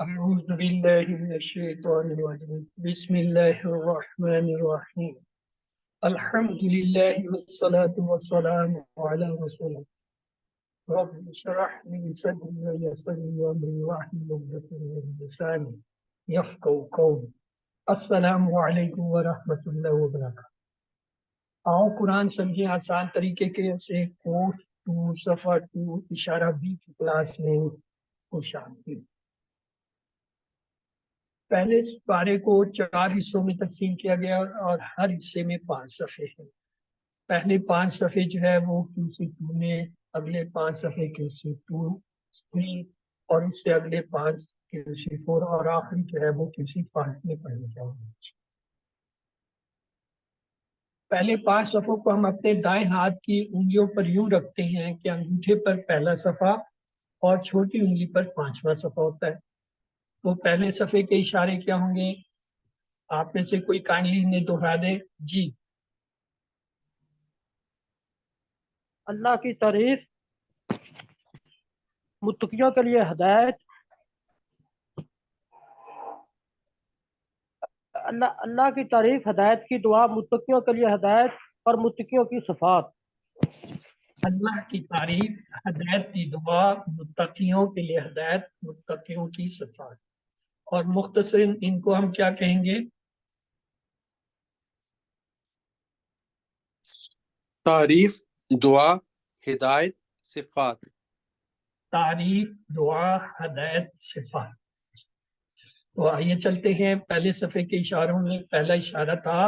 أعوذ بالله من الشيطان الرجيم بسم الله الرحمن الرحيم الحمد لله والصلاة والسلام على رسول الله رب اشرح لي صدري ويسر لي أمري واحلل عقدة من لساني يفقهوا قولي السلام علیکم ورحمۃ اللہ وبرکاتہ۔ آؤ قرآن سمجھیں آسان طریقے کے سے کورس 2 صفحہ 2 اشارہ بی کی کلاس میں خوش آمدید۔ پہلے اس پارے کو 4 حصوں میں تقسیم کیا گیا اور ہر حصے میں 5 صفحے ہیں۔ پہلے 5 صفحے جو ہے وہ QC2 میں، اگلے 5 صفحے QC3 اور اس سے اگلے 5 QC4 اور آخری جو ہے وہ QC5 میں پڑھنے جائیں گے۔ پہلے 5 صفحوں کو ہم اپنے دائیں ہاتھ کی انگلیوں پر یوں رکھتے ہیں کہ انگوٹھے پر پہلا صفحہ اور چھوٹی انگلی پر 5واں صفحہ ہوتا ہے۔ تو پہلے صفحے کے اشارے کیا ہوں گے؟ آپ میں سے کوئی کائنڈلی انہیں دہرا دے جی۔ اللہ کی تعریف، متقیوں کے لیے ہدایت، اللہ کی تعریف، ہدایت کی دعا، متقیوں کے لیے ہدایت اور متقیوں کی صفات۔ اللہ کی تعریف، ہدایت کی دعا، متقیوں کے لیے ہدایت، متقیوں کی صفات۔ اور مختصر ان کو ہم کیا کہیں گے؟ تعریف، دعا، ہدایت، صفات۔ تعریف، دعا، ہدایت، صفات۔ تو آئیے چلتے ہیں پہلے صفحے کے اشاروں میں۔ پہلا اشارہ تھا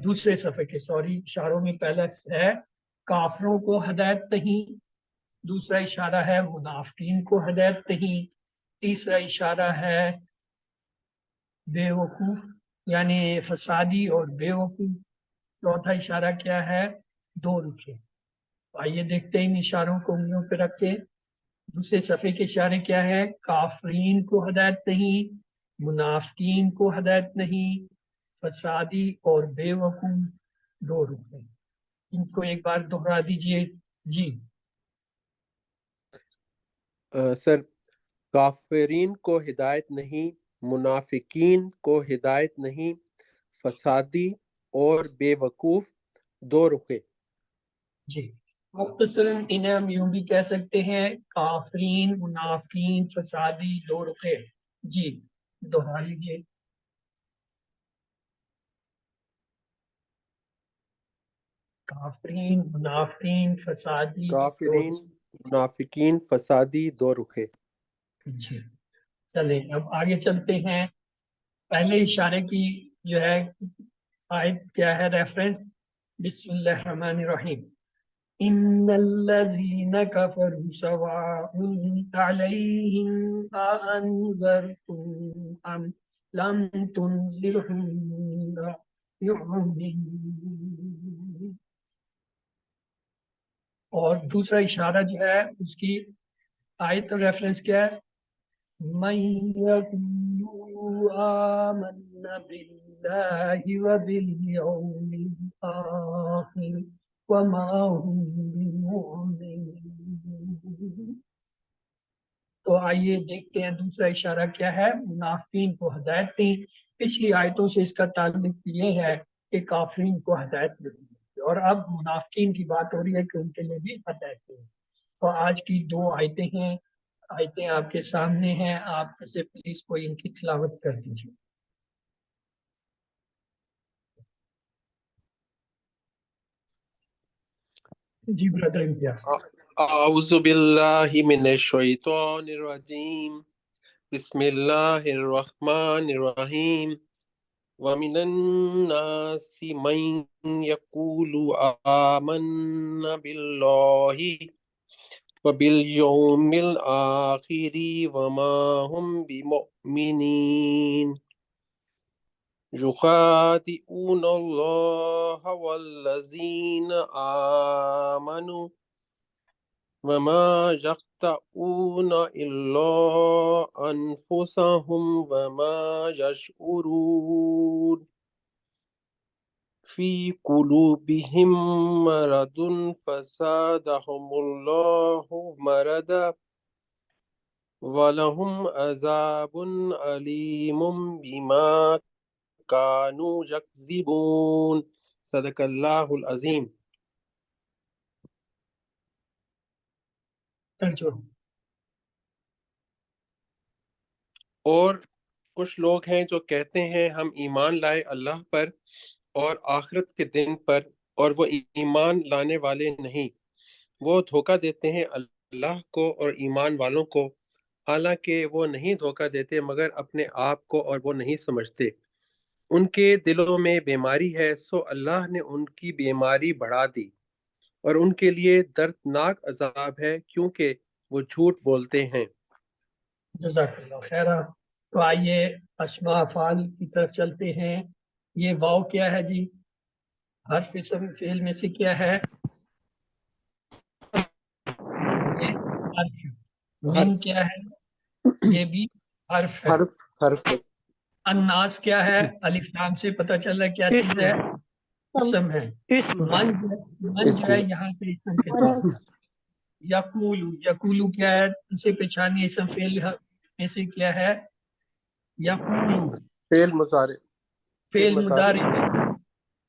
دوسرے صفحے کے اشاروں میں پہلا ہے کافروں کو ہدایت نہیں، دوسرا اشارہ ہے منافقین کو ہدایت نہیں، تیسرا اشارہ ہے بے وقوف یعنی فسادی اور بے وقوف، چوتھا اشارہ کیا ہے؟ 2 رخے۔ آئیے دیکھتے ہیں ان اشاروں کو انگلیوں پہ رکھ کے۔ دوسرے صفحے کے اشارے کیا ہے؟ کافرین کو ہدایت نہیں، منافقین کو ہدایت نہیں، فسادی اور بے وقوف، 2 رخے۔ ان کو ایک بار دہرا دیجئے جی۔ سر، کافرین کو ہدایت نہیں، منافقین کو ہدایت نہیں، فسادی اور بے وقوف، 2 رخے۔ جی، مختصراً انہیں ہم یوں بھی کہہ سکتے ہیں کافرین، منافقین، فسادی، 2 رخے۔ جی دوہرا لیجیے۔ کافرین، منافقین، فسادی، 2 کافرین، منافقین، فسادی، 2 رخے۔ جی چلیں اب آگے چلتے ہیں۔ پہلے اشارے کی جو ہے آیت کیا ہے ریفرنس؟ بسم اللہ الرحمن الرحیم ان الذین کفروا سواء علیہم انذرتم ام لم تنذرہم لا یؤمنون۔ اور دوسرا اشارہ جو ہے اس کی آیت ریفرنس کیا ہے؟ من یقول آمنا باللہ وبالیوم الآخر وما هم بمؤمنین۔ تو آئیے دیکھتے ہیں دوسرا اشارہ کیا ہے؟ منافقین کو ہدایت نہیں۔ پچھلی آیتوں سے اس کا تعلق یہ ہے کہ کافرین کو ہدایت نہیں، اور اب منافقین کی بات ہو رہی ہے کہ ان کے لیے بھی ہدایت نہیں۔ تو آج کی 2 آیتیں ہیں، آیتیں آپ کے سامنے ہیں، آپ سے پلیز کوئی ان کی تلاوت کر دیجیے۔ جی برادر امتیاز۔ اعوذ باللہ من الشیطان الرجیم، بسم اللہ الرحمن الرحیم۔ وَمِنَ النَّاسِ مَن يَقُولُ آمَنَّا بِاللَّهِ وَبِالْيَوْمِ الْآخِرِ وَمَا هُمْ بِمُؤْمِنِينَ يُخَادِعُونَ اللَّهَ وَالَّذِينَ آمَنُوا وَمَا يَخْدَعُونَ إِلَّا أَنفُسَهُمْ وَمَا يَشْعُرُونَ فِي قُلُوبِهِم مَّرَضٌ فَزَادَهُمُ اللَّهُ مَرَضًا وَلَهُمْ عَذَابٌ عَلِيمٌ بِمَا كَانُوا يَكْذِبُونَ صدق اللہ العظیم۔ ترجمہ۔ اور کچھ لوگ ہیں جو کہتے ہیں ہم ایمان لائے اللہ پر اور آخرت کے دن پر، اور وہ ایمان لانے والے نہیں، وہ دھوکہ دیتے ہیں اللہ کو اور ایمان والوں کو، حالانکہ وہ نہیں دھوکہ دیتے مگر اپنے آپ کو، اور وہ نہیں سمجھتے۔ ان کے دلوں میں بیماری ہے، سو اللہ نے ان کی بیماری بڑھا دی، اور ان کے لیے دردناک عذاب ہے کیونکہ وہ جھوٹ بولتے ہیں۔ جزاک اللہ خیر۔ تو آئیے اسماء افعال کی طرف چلتے ہیں۔ یہ واو کیا ہے جی؟ حرف اسم فعل میں سے کیا ہے؟ یہ حرف۔ من حرف کیا ہے؟ یہ بھی حرف ہے۔ حرف الناس کیا ہے؟ الف لام سے پتہ چل رہا ہے کیا چیز ہے؟ اسم ہے۔ اسم من جو ہے یہاں پہ اسم کے طور پر۔ یقولو، یقولو کیا ہے؟ اسے پہچانی اسم فعل میں سے کیا ہے؟ یقولو فعل مضارع، فعل مضارع ہے۔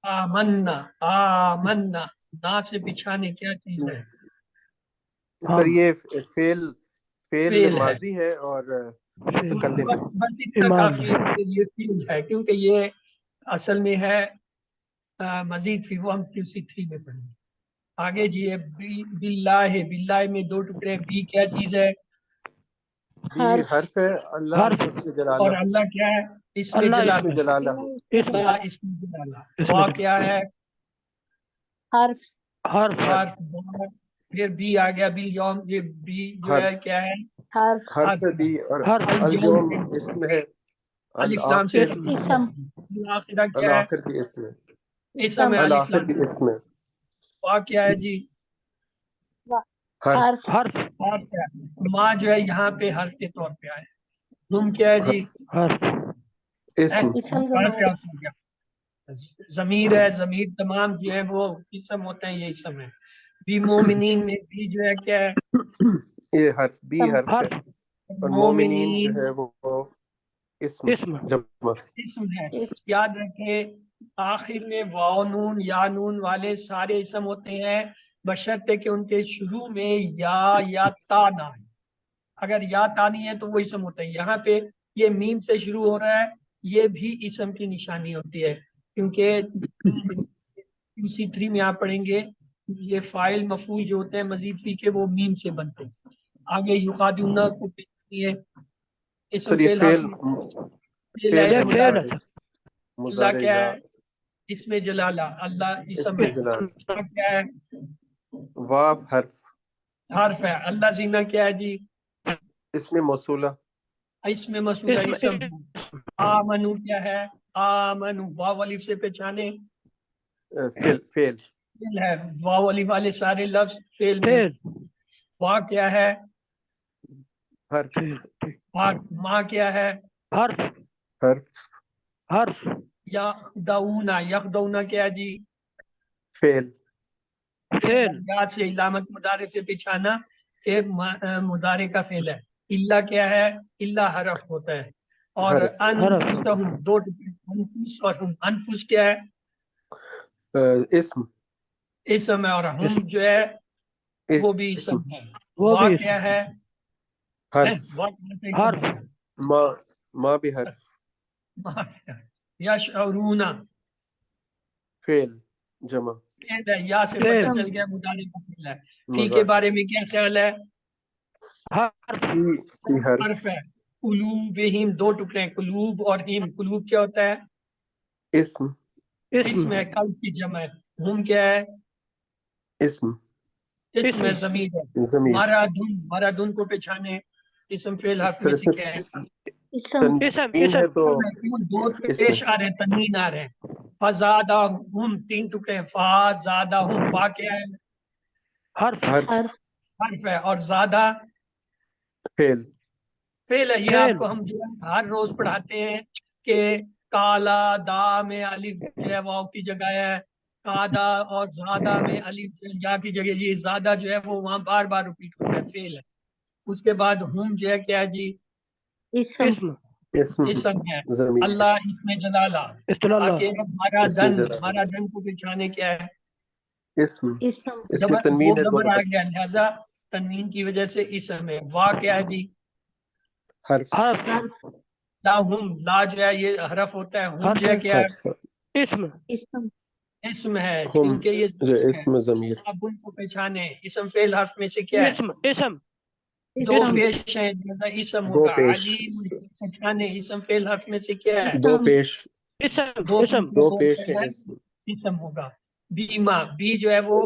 آمنا، آمنا نا سے پچھانے کیا چیز ہے؟ سر یہ فعل فعل ہے۔ ماضی ہے اور متکلم ہے۔ بس اتنا کافی ہے کہ یہ فعل ہے، کیونکہ یہ اصل میں ہے مزید فی وہ ہم QC3 میں پڑھیں گے۔ آگے جی ہے باللہ، باللہ میں دو ٹکڑے، بی کیا چیز ہے؟ بھی حرف ہے، اللہ اسم جلالہ، اور اللہ کیا ہے؟ اسم اللہ جلالہ۔ اسم جلالہ، اللہ اسم جلالہ۔ وا کیا ہے؟ حرف حرف حرف۔ پھر بی آ گیا، بی یوم، یہ بی جو ہے کیا ہے؟ حرف حرف بھی، اور حرف اليوم اسم ہے، الف لام سے اسم آخرہ کیا ہے؟ الآخر بھی اسم ہے، اسم ہے۔ الف الآخر لام بھی اسم ہے۔ وا کیا ہے جی؟ حرف حرف حرف کیا ہے؟ ماں جو ہے یہاں پہ حرف کے طور پہ آئے۔ تم کیا ہے جی؟ حرف اسم، اسم حرف کیا ہو گیا؟ ضمیر ہے، ضمیر تمام جو ہے وہ اسم ہوتے ہیں، یہ اسم ہے۔ بھی مومنین میں بھی جو ہے کیا ہے؟ یہ حرف بھی حرف ہے، حرف اور مومنین جو ہے وہ اسم اسم جمع۔ اسم ہے۔ اسم یاد رکھیں آخر میں واو نون یا نون والے سارے اسم ہوتے ہیں، بشرطے کہ ان کے شروع میں یا تا نہ ہے۔ اگر یا تا نہیں ہے تو وہ اسم ہوتا ہے۔ یہاں پہ یہ میم سے شروع ہو رہا ہے، یہ بھی اسم کی نشانی ہوتی ہے، کیونکہ QC3 میں آپ پڑھیں گے یہ فاعل مفعول جو ہوتے ہیں مزید فی کے، وہ میم سے بنتے ہیں۔ آگے یخادعون کو پہچانیے ہے، اسم سر یہ فعل فعل فعل ہے یہ فعل مضارع۔ ہے اللہ مضارع کیا یا ہے؟ اسم جلالہ۔ اللہ اسم اسم ہے۔ جلال، اللہ کیا ہے؟ واو حرف، حرف ہے۔ اللہ زینہ کیا ہے جی؟ اسم موصولہ، اسم موصولہ اسم۔ آمنو کیا ہے؟ آمنو واو الف سے پہچانے فعل فعل ہے۔ واو الف والے سارے لفظ فعل میں۔ فعل وا کیا ہے؟ حرف، حرف۔ ماں کیا ہے؟ حرف حرف حرف یخدعونا، یخدعونا کیا ہے جی؟ فعل، فعل یا سے علامت مضارع سے پچھانا ایک مضارع کا فعل ہے۔ اللہ کیا ہے؟ اللہ حرف ہوتا ہے۔ اور حرف، انفسہم دو ٹکڑے، انفس اور ہم۔ انفس کیا ہے؟ اسم، اسم ہے، اور ہم جو ہے وہ بھی اسم ہے۔ وہ وا بھی کیا ہے؟ حرف، حرف ما بھی حرف، یشعرون فعل جمع، فعل ہے، یا سے فعل پتہ چل گیا مضارع کا فعل ہے۔ فی کے مضارع، بارے میں کیا خیال ہے؟ حرف فی حرف، حرف ہے۔ قلوبہم دو ٹکڑے ہیں، قلوب اور ہم۔ قلوب کیا ہوتا ہے؟ اسم، اسم ہے، قلب کی جمع ہے۔ ہم کیا ہے؟ اسم، اسم ہے، ضمیر ہے۔ ضمیر، مرادن، مرادن کو پہچانے اسم فعل حرف میں سے کیا ہے؟ اسم تنوین ہے تو دو اسم، پیش آ رہے ہیں، تنوین آ رہے ہیں۔ فزادہم تین ٹکڑے ہیں، فازادہم فا کیا ہے؟ حرف حرف، حرف حرف ہے، اور زادہ فعل، فعل ہے۔ یہ فعل آپ کو ہم جو ہے ہر روز پڑھاتے ہیں کہ کالا دا میں الف جو ہے واو کی جگہ ہے، قادا اور زادہ میں الف یا کی جگہ، یہ زادہ جو ہے وہ وہاں بار بار ریپیٹ ہوتا ہے، فعل ہے۔ اس کے بعد ہم جو ہے کیا ہے جی اسم اسم اسم اسم ہے ضمیر اللہ اس میں جلالہ استلالہ تاکہ ہمارا اس میں دن جلالہ ہمارا دن کو پہچانے کیا ہے اسم اسم اس میں وہ تنوین ہے دو گبر آ حرف گیا لہذا تنوین کی وجہ سے اسم ہے وا کیا ہے جی حرف حرف حرف لا ہم لا جو ہے یہ حرف ہوتا ہے ہم حرف جو ہے کیا حرف ہے اسم اسم اسم ہے ہم کیونکہ یہ جو ضمیر ہے اسم ضمیر اب ان کو پہچانے اسم فعل حرف میں سے کیا ہے اسم دو اسم پیش ہیں جیسا اسم دو ہوگا پیش علیم پہچانے اسم فعل حرف میں سے کیا ہے دو اسم پیش اسم دو اسم پیش دو دو پیش فعل ہے ہے اسم اسم ہوگا بی ماں بی جو ہے وہ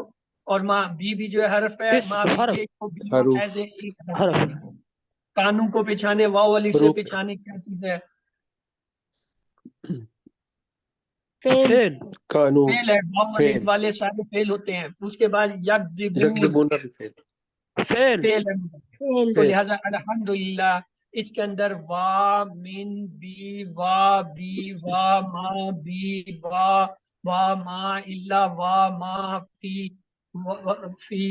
اور ماں بی جو ہے حرف ہے ماں اسم بھی حرف یہ کو بی حروف ایز اے ایک حرف حرف ہے۔ کانوں کو پہچانے واو الف سے حروف پہچانے کیا چیز ہے فعل فعل قانون فعل ہے واو الف فعل والے سارے فعل ہوتے ہیں اس کے بعد یکذبون یکذبون بھی فعل فعل فعل ہے فعل تو فعل لہذا الحمدللہ اس کے اندر وا من بی وا بی وا ما بی وا ما الا وا ما فی فی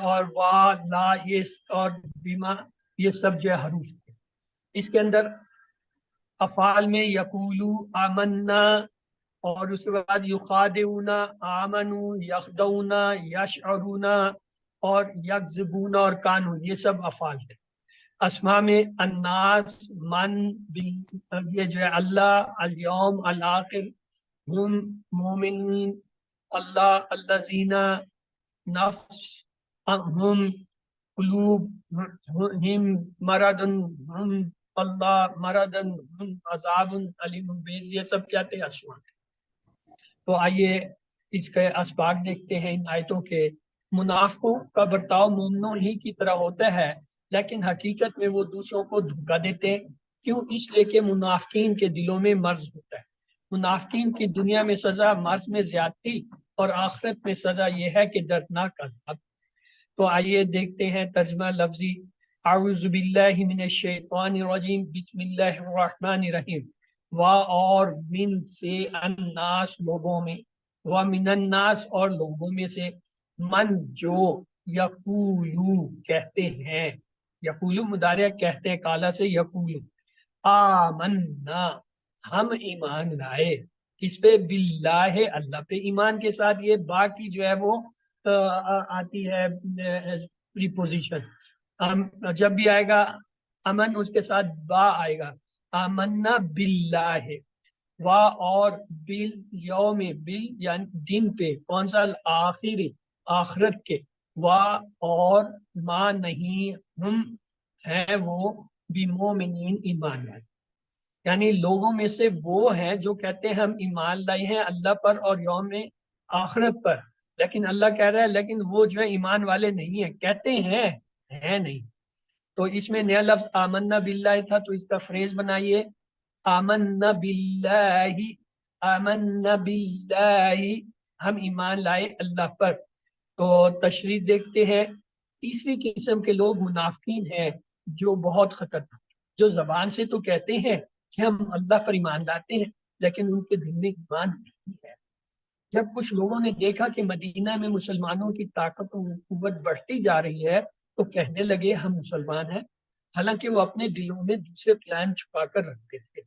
اور وا لا یہ اور بیما یہ سب جو ہے حروف ہیں۔ اس کے اندر افعال میں یقولو آمنا اور اس کے بعد یخادعون آمنو یخدعون یشعرون اور یکذبون اور کانون یہ سب افعال ہیں اسماء میں الناس من یہ جو ہے اللہ الیوم الآخر ہم مومنین اللہ الذین نفس ہم قلوب ہم مرد ہم اللہ مردن ہم عذاب علیم بیز یہ سب کیا تھے اسماء تو آئیے اس کے اسباق دیکھتے ہیں ان آیتوں کے منافقوں کا برتاؤ مومنوں ہی کی طرح ہوتا ہے لیکن حقیقت میں وہ دوسروں کو دھوکہ دیتے ہیں کیوں اس لیے کہ منافقین کے دلوں میں مرض ہوتا ہے منافقین کی دنیا میں سزا مرض میں زیادتی اور آخرت میں سزا یہ ہے کہ دردناک عذاب تو آئیے دیکھتے ہیں ترجمہ لفظی اعوذ باللہ من الشیطان الرجیم بسم اللہ الرحمن الرحیم وا اور من سے الناس لوگوں میں و من الناس اور لوگوں میں سے من جو یقولو کہتے ہیں یقولو مضارع کہتے ہیں کالا سے یقولو آمنا ہم ایمان لائے کس پہ باللہ اللہ پہ ایمان کے ساتھ یہ با کی جو ہے وہ آتی ہے پریپوزیشن جب بھی آئے گا امن اس کے ساتھ با آئے گا آمنا باللہ وا اور بال یوم بال یعنی دن پہ کون سا آخری آخرت کے وا اور ما نہیں ہم ہیں وہ بمومنین ایمان لائے یعنی لوگوں میں سے وہ ہیں جو کہتے ہیں ہم ایمان لائے ہیں اللہ پر اور یوم آخرت پر لیکن اللہ کہہ رہا ہے لیکن وہ جو ہے ایمان والے نہیں ہیں کہتے ہیں نہیں تو اس میں نیا لفظ آمنا باللہ تھا تو اس کا فریز بنائیے آمنا باللہ آمنا باللہ ہم ایمان لائے اللہ پر تو تشریح دیکھتے ہیں تیسری قسم کے لوگ منافقین ہیں جو بہت خطرناک جو زبان سے تو کہتے ہیں کہ ہم اللہ پر ایمان لاتے ہیں لیکن ان کے دل میں ایمان نہیں ہے جب کچھ لوگوں نے دیکھا کہ مدینہ میں مسلمانوں کی طاقت و قوت بڑھتی جا رہی ہے تو کہنے لگے ہم مسلمان ہیں حالانکہ وہ اپنے دلوں میں دوسرے پلان چھپا کر رکھتے تھے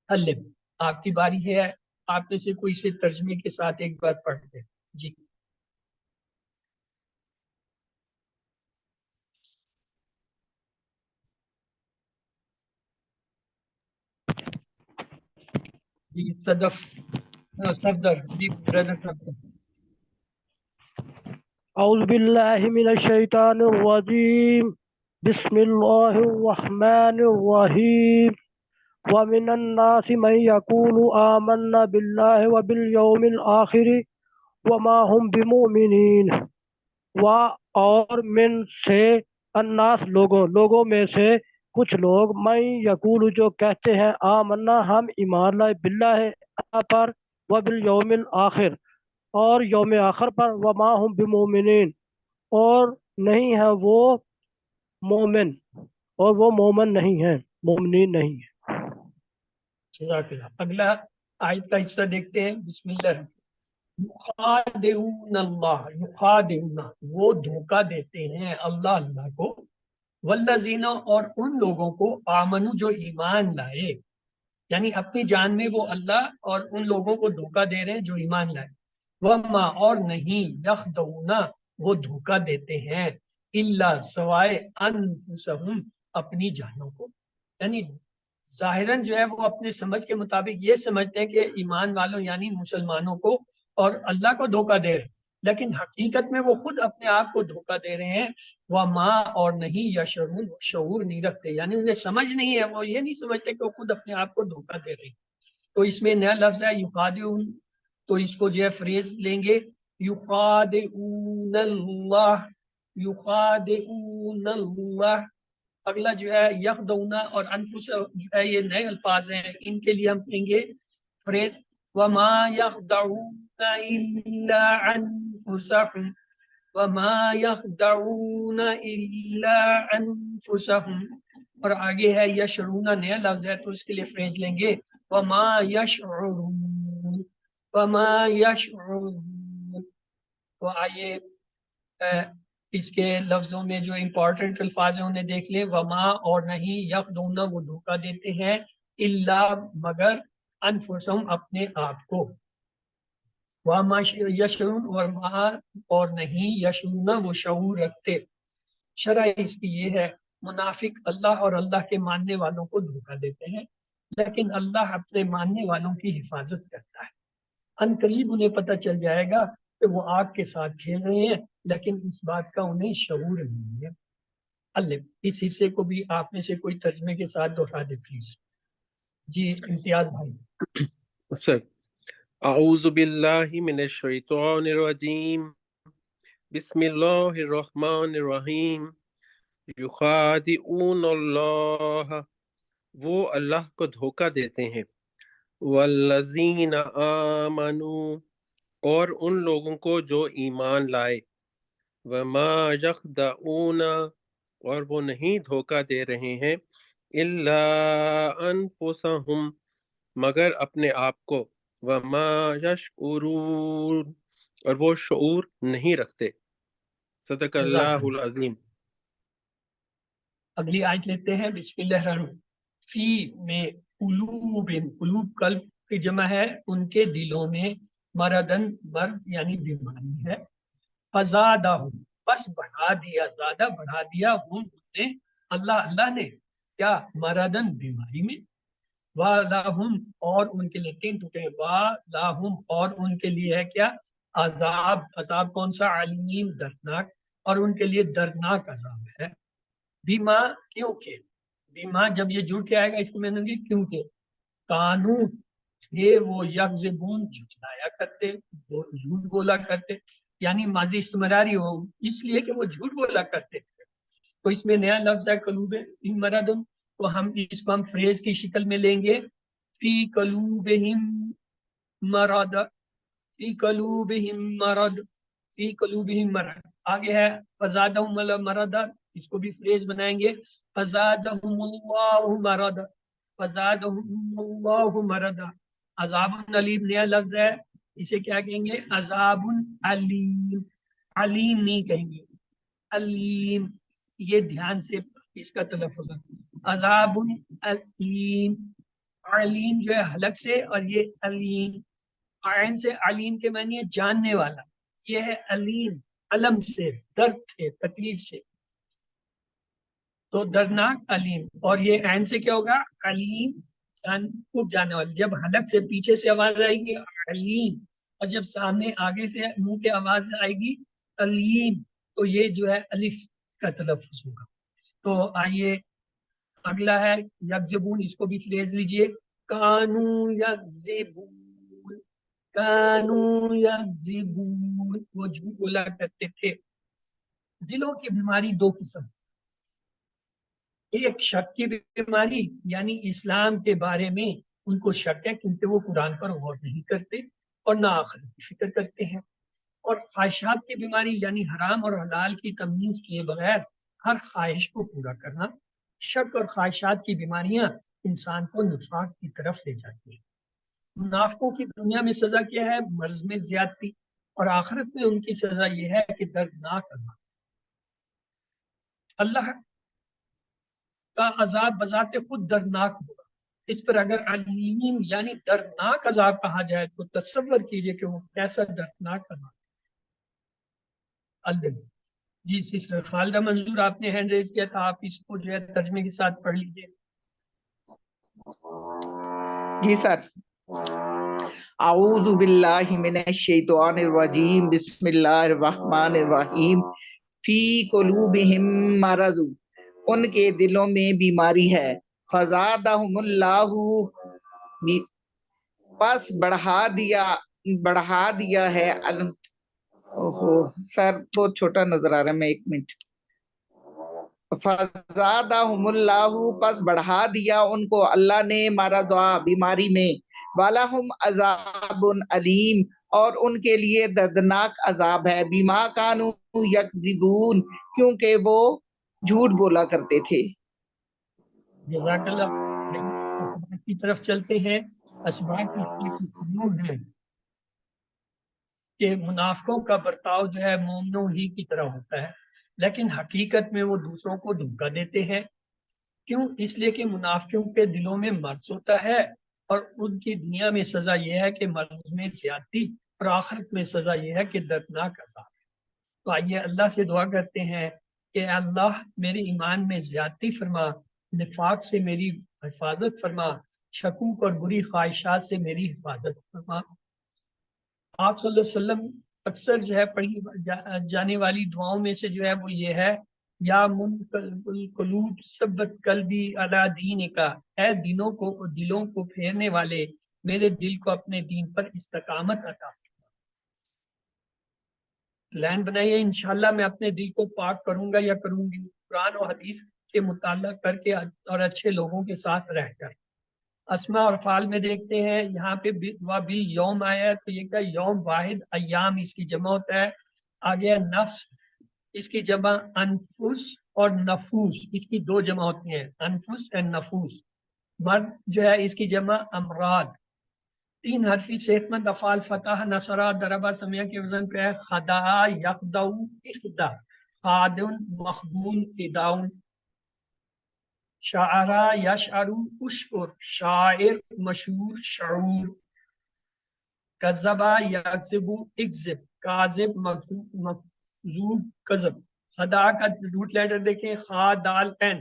حلم آپ کی باری ہے آپ میں سے کوئی سے ترجمے کے ساتھ ایک بار پڑھتے جی جی صفدر جی بردر صفدر اعوذ باللہ من الشیطان الرجیم بسم اللہ الرحمن الرحیم ومن الناس من يقول آمنا بالله وباليوم الآخر وما هم بمؤمنين اور من سے الناس لوگوں میں سے کچھ لوگ من یقول جو کہتے ہیں آمنا ہم ایمان لائے باللہ اللہ پر وبالیوم الآخر اور یوم آخر پر وما هم بمؤمنین اور نہیں ہے وہ مومن اور وہ مومن نہیں ہیں مومنین نہیں ہیں جزاک اللہ اگلا آیت کا حصہ دیکھتے ہیں بسم اللہ یخادعون اللہ یخادعون وہ دھوکہ دیتے ہیں اللہ کو والذین اور ان لوگوں کو آمنو جو ایمان لائے، یعنی اپنی جان میں وہ اللہ اور ان لوگوں کو دھوکہ دے رہے ہیں جو ایمان لائے، وما اور نہیں یخدعون وہ دھوکہ دیتے ہیں، الا سوائے انفسہم اپنی جانوں کو، یعنی ظاہراً جو ہے وہ اپنے سمجھ کے مطابق یہ سمجھتے ہیں کہ ایمان والوں یعنی مسلمانوں کو اور اللہ کو دھوکہ دے رہے ہیں، لیکن حقیقت میں وہ خود اپنے آپ کو دھوکہ دے رہے ہیں، وما اور نہیں یشعرون وہ شعور نہیں رکھتے، یعنی انہیں سمجھ نہیں ہے، وہ یہ نہیں سمجھتے کہ وہ خود اپنے آپ کو دھوکہ دے رہے ہیں۔ تو اس میں نیا لفظ ہے یخادعون، تو اس کو جو ہے فریز لیں گے یخادعون اللہ، یخادعون اللہ۔ اگلا جو ہے یخدعون اور انفس جو ہے یہ نئے الفاظ ہیں، ان کے لیے ہم کہیں گے فریز وما یخدعون الا انفسهم، وما یخدعون الا انفسهم، اور آگے ہے یشعرون نیا لفظ ہے تو اس کے لیے فریز لیں گے وما یشعرون، وما یشعرون۔ تو آئیے اس کے لفظوں میں جو امپورٹنٹ الفاظ ہیں انہیں دیکھ لیں، وما اور نہیں یخدعون وہ دھوکہ دیتے ہیں، الا مگر انفسهم اپنے آپ کو، وما یشعرون اور ما اور نہیں یشعرون وہ شعور رکھتے۔ شرح اس کی یہ ہے منافق اللہ اور اللہ کے ماننے والوں کو دھوکہ دیتے ہیں، لیکن اللہ اپنے ماننے والوں کی حفاظت کرتا ہے، ان قریب انہیں پتہ چل جائے گا کہ وہ آگ کے ساتھ کھیل رہے ہیں، لیکن اس بات کا انہیں شعور نہیں ہے۔ اللہ اس حصے کو بھی آپ میں سے کوئی ترجمے کے ساتھ دوہرا دے پلیز۔ جی امتیاز بھائی۔ سر اعوذ باللہ من الشیطان الرجیم، بسم اللہ الرحمن الرحیم، یخادعون اللہ وہ اللہ کو دھوکہ دیتے ہیں، والذین آمنوا اور ان لوگوں کو جو ایمان لائے، وما یخدعون اور وہ نہیں دھوکہ دے رہے ہیں، الا انفسہم مگر اپنے آپ کو، وما یشعرون اور وہ شعور نہیں رکھتے۔ صدق جزاک اللہ اللہ۔ العظیم۔ اگلی آیت لیتے ہیں، بسم اللہ الرحمن الرحیم۔ فی میں قلوب، قلوب قلب کی جمع ہے، ان کے دلوں میں مردن مرض یعنی بیماری ہے، فزادہم بس بڑھا دیا، زیادہ بڑھا دیا ہم نے اللہ نے کیا مردن بیماری میں، وَلَهُمْ اور ان کے لیے تین ٹوٹے ہیں، وَلَهُمْ اور ان کے لیے ہے کیا عذاب، عذاب کون سا علیم دردناک، اور ان کے لیے دردناک عذاب ہے، بیما کیونکہ، بیما جب یہ جڑ کے آئے گا اس کو میں نے گی کیونکہ، کانو یہ وہ یکذبون جھٹلایا کرتے، وہ جھوٹ بولا کرتے، یعنی ماضی استمراری ہو اس لیے کہ وہ جھوٹ بولا کرتے تھے۔ تو اس میں نیا لفظ ہے قلوب مردن، تو ہم اس کو ہم فریز کی شکل میں لیں گے فی قلوبہم مرض، فی قلوبہم مرض، فی قلوبہم مرض۔ آگے ہے فزادہم مرض، اس کو بھی فریز بنائیں گے فزادہم اللہ مرض، فزادہم اللہ مرض۔ عذاب علیم نیا لفظ ہے، اسے کیا کہیں گے عذاب علیم، علیم نہیں کہیں گے علیم، یہ دھیان سے اس کا تلفظ ہے، عذاب علیم، علیم جو ہے حلق سے، اور یہ علیم عین سے، علیم کے معنی ہے جاننے والا، یہ ہے علیم علم سے، درد سے، تکلیف سے، تو دردناک علیم، اور یہ عین سے کیا ہوگا علیم خوب جاننے والا، جب حلق سے پیچھے سے آواز آئے گی علیم، اور جب سامنے آگے سے منہ کے آواز آئے گی علیم، تو یہ جو ہے الف کا تلفظ ہوگا۔ تو آئیے اگلا ہے یکذبون، اس کو بھی فریز لیجئے کانو یکذبون، کانو یکذبون وہ جھوٹ بولا کرتے تھے۔ دلوں کی بیماری دو قسم، ایک شک کی بیماری یعنی اسلام کے بارے میں ان کو شک ہے کیونکہ وہ قرآن پر غور نہیں کرتے اور نہ آخرت کی فکر کرتے ہیں، اور خواہشات کی بیماری یعنی حرام اور حلال کی تمیز کیے بغیر ہر خواہش کو پورا کرنا۔ شک اور خواہشات کی بیماریاں انسان کو نفاق کی طرف لے جاتی ہیں۔ منافقوں کی دنیا میں سزا کیا ہے مرض میں زیادتی، اور آخرت میں ان کی سزا یہ ہے کہ دردناک عذاب۔ اللہ کا عذاب بذات خود دردناک ہوگا. اس پر اگر علیم یعنی دردناک عذاب کہا جائے تو تصور کیجئے کہ وہ کیسا دردناک عذاب. اللہ جی سسٹر خالدہ منظور آپ نے ہینڈ ریز کیا تھا, آپ اس کو جو ہے ترجمے کے ساتھ پڑھ لیجئے. جی سر. اعوذ باللہ من الشیطان الرجیم بسم اللہ الرحمن الرحیم. فی قلوبہم مرض, ان کے دلوں میں بیماری ہے. فزادہم اللہ, پس بڑھا دیا ہے. سر بہت چھوٹا نظر آ رہا ہے, میں ایک منٹ. فزادہم اللہ, پس بڑھا دیا ان کو اللہ نے مرضا, بیماری میں. وَلَهُمْ عَذَابٌ علیم, اور ان کے لیے دردناک عذاب ہے. بِمَا كَانُوا يَكْذِبُونَ, کیونکہ وہ جھوٹ بولا کرتے تھے. جزاک اللہ. کی طرف چلتے ہیں. اسباب کی ہے کہ منافقوں کا برتاؤ جو ہے مومنوں ہی کی طرح ہوتا ہے, لیکن حقیقت میں وہ دوسروں کو دھوکہ دیتے ہیں. کیوں؟ اس لیے کہ منافقوں کے دلوں میں مرض ہوتا ہے, اور ان کی دنیا میں سزا یہ ہے کہ مرض میں زیادتی, اور آخرت میں سزا یہ ہے کہ دردناک عذاب. تو آئیے اللہ سے دعا کرتے ہیں کہ اللہ میرے ایمان میں زیادتی فرما, نفاق سے میری حفاظت فرما, شکوک اور بری خواہشات سے میری حفاظت فرما. آپ صلی اللہ علیہ وسلم اکثر جو ہے پڑھی جانے والی دعاؤں میں سے جو ہے وہ یہ ہے, یا منقلب القلوب ثبت قلبی علی دینکا, اے دلوں کو پھیرنے والے, میرے دل کو اپنے دین پر استقامت عطا فرما. پلان بنائیے, انشاءاللہ میں اپنے دل کو پاک کروں گا یا کروں گی, قرآن و حدیث کے مطالعہ کر کے اور اچھے لوگوں کے ساتھ رہ کر. اسماء اور فعال میں دیکھتے ہیں یہاں پہ بھی یوم آیا ہے, تو یہ کیا یوم واحد, ایام اس کی جمع ہوتا ہے. آگے نفس, اس کی جمع انفس, اور نفوس اس کی دو جمع ہوتی ہیں, انفس اور نفوس. مرد جو ہے اس کی جمع امراض. 3 حرفی صحت مند افعال فتح, نصرہ, دربہ, سمیہ کے وزن پہ ہے. خدع, یخدع, اخدع, خادن, مخدون, فداؤن. شاعرہ, یشعرو, اشعر, شاعر, مشہور, شعور. کذبہ, یکذب, اکذب, کاذب, مکذوب, کذب. خدع کا روٹ لیٹر دیکھیں, خا دال این,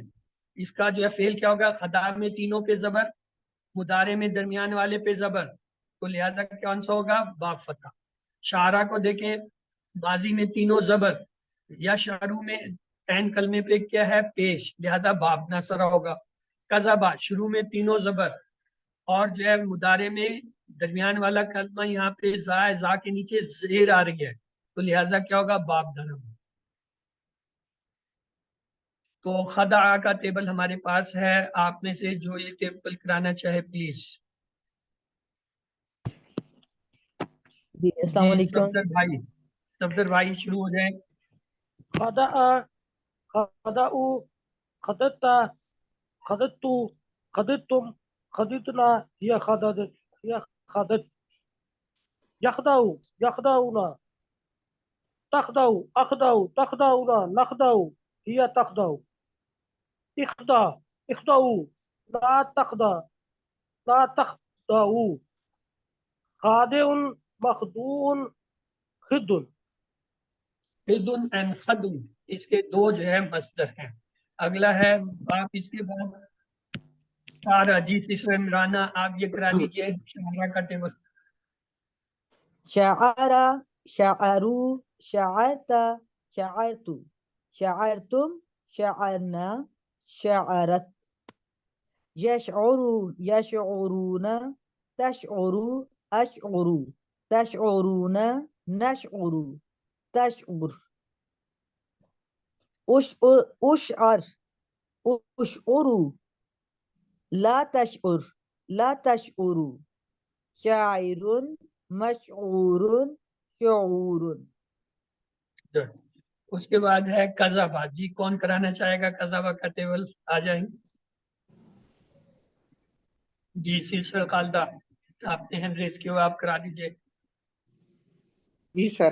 اس کا جو ہے فعل کیا ہوگا؟ خدع میں تینوں پہ زبر, مضارع میں درمیان والے پہ زبر, تو لہذا کون سا ہوگا؟ با فتح. شاعرہ کو دیکھیں, ماضی میں تینوں زبر, یا شعرو میں این کلمے پہ کیا ہے؟ پیش, لہذا باب نصرہ ہوگا. قذبہ شروع میں تینوں زبر, اور جو ہے مضارع میں درمیان والا کلمہ یہاں پہ زا کے نیچے زیر آ رہی ہے, تو لہذا کیا ہوگا؟ باب دھرم. تو خدع کا ٹیبل ہمارے پاس ہے, آپ میں سے جو یہ ٹیبل کرانا چاہے پلیز. جی السلام علیکم. صفدر بھائی شروع ہو جائیں. خدع, خدعو, خدعتا, خدعتو, خدعتم, خدعتنا, یا خدعت. یخدعو, یخدعونا, تخدعو, اخدعو, تخدعونا, نخدعو, یا تخدعو. اخدع, اخدعو, لا تخدع, لا تخدعو. خادع, مخدوع, خدن. خدن اینڈ خدن اس کے دو جو ہے مصدر ہیں. اگلا ہے آپ اس کے بعد شعرہ. جی تیسرا عمرانہ آپ یہ کرا دیجئے شعرہ کا ٹیبل. شعرا, شعرو, شعرتا, شعرتو, شعرتم, شعرنا, شعرت. یشعرو, یشعرون, تشعرو, اشعرو, تشعرون, نشعرو, تشعر. اشعر, اشعرو, لا تشعر, لا تشعرو. شاعر, مشعور, شعور. اس کے بعد ہے قذبہ. جی کون کرانا چاہے گا قذبہ کا ٹیبل؟ آ جائیں. جی سسٹر خالدہ آپ نے ہینڈ ریز کیا, آپ کرا دیجئے. جی سر.